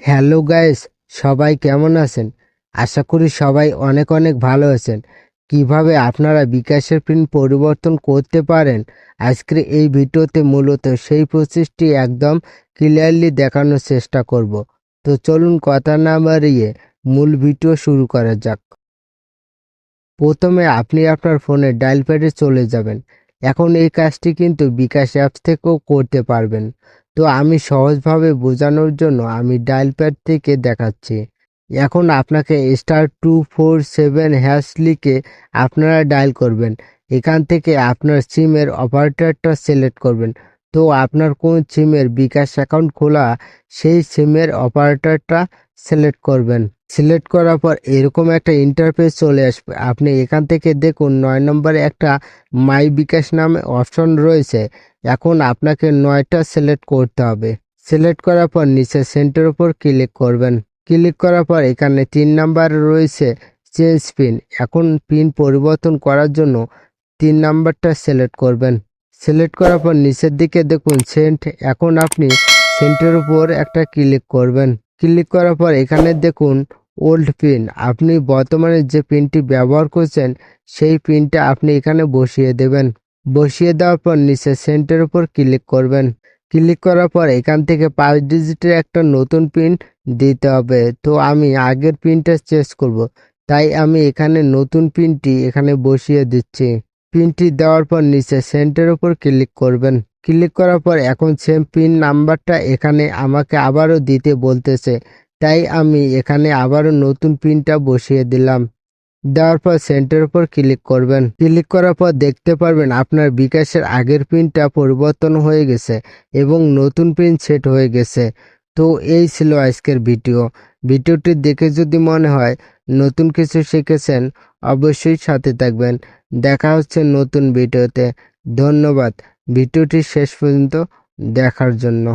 Hello guys, সবাই কেমন আছেন? আশা করি সবাই অনেক অনেক ভালো আছেন। কিভাবে আপনারা বিকাশের পিন পরিবর্তন করতে পারেন, আজকের এই ভিডিওতে মূলত সেই প্রসেসটি একদম ক্লিয়ারলি দেখানোর চেষ্টা করব। তো চলুন কথা না বাড়িয়ে মূল ভিডিও শুরু করা যাক। প্রথমে আপনি আপনার ফোনে ডায়াল প্যাডে চলে যাবেন। এখন এই কাজটি কিন্তু বিকাশ অ্যাপস থেকেও করতে পারবেন। তো আমি সহজভাবে বোঝানোর জন্য আমি ডায়াল প্যাড থেকে দেখাচ্ছি। এখন আপনাকে *247# লিখে আপনারা ডায়াল করবেন। এখান থেকে আপনার সিমের অপারেটরটা সিলেক্ট করবেন। তো আপনার কোন সিমের বিকাশ অ্যাকাউন্ট খোলা, সেই সিমের অপারেটরটা সিলেক্ট করবেন। সিলেক্ট করার পর এরকম একটা ইন্টারফেস চলে আসবে। আপনি এখান থেকে দেখুন ৯ নম্বরে একটা মাই বিকাশ নামে অপশন রয়েছে। এখন আপনাকে ৯টা সিলেক্ট করতে হবে। সিলেক্ট করার পর নিচে সেন্টার উপর ক্লিক করবেন। ক্লিক করার পর এখানে ৩ নাম্বার রয়েছে চেঞ্জ পিন। এখন পিন পরিবর্তন করার জন্য ৩ নাম্বারটা সিলেক্ট করবেন। সিলেক্ট করার পর নিচের দিকে দেখুন সেন্ট। এখন আপনি সেন্টের উপর একটা ক্লিক করবেন। ক্লিক করার পর এখানে দেখুন ওল্ড পিন। আপনি বর্তমানে যে পিনটি ব্যবহার করছেন সেই পিনটা আপনি এখানে বসিয়ে দেবেন। বসিয়ে দেওয়ার পর নিচে সেন্টের উপর ক্লিক করবেন। ক্লিক করার পর এখান থেকে ৫ ডিজিটের একটা নতুন পিন দিতে হবে। তো আমি আগের পিনটা চেঞ্জ করব, তাই আমি এখানে নতুন পিনটি এখানে বসিয়ে দিচ্ছি। পিনটি দেওয়ার পর নিচে সেন্টের উপর ক্লিক করবেন। ক্লিক করার পর এখন সেম পিন নাম্বারটা এখানে আমাকে আবারও দিতে বলতেছে, তাই আমি এখানে আবারও নতুন পিনটা বসিয়ে দিলাম। দেওয়ার পর সেন্টার উপর ক্লিক করবেন। ক্লিক করার পর দেখতে পারবেন আপনার বিকাশের আগের পিনটা পরিবর্তন হয়ে গেছে এবং নতুন পিন সেট হয়ে গেছে। তো এই ছিল আজকের ভিডিও। ভিডিওটি দেখে যদি মনে হয় নতুন কিছু শিখেছেন, অবশ্যই সাথে থাকবেন। দেখা হচ্ছে নতুন ভিডিওতে। ধন্যবাদ ভিডিওটি শেষ পর্যন্ত দেখার জন্য।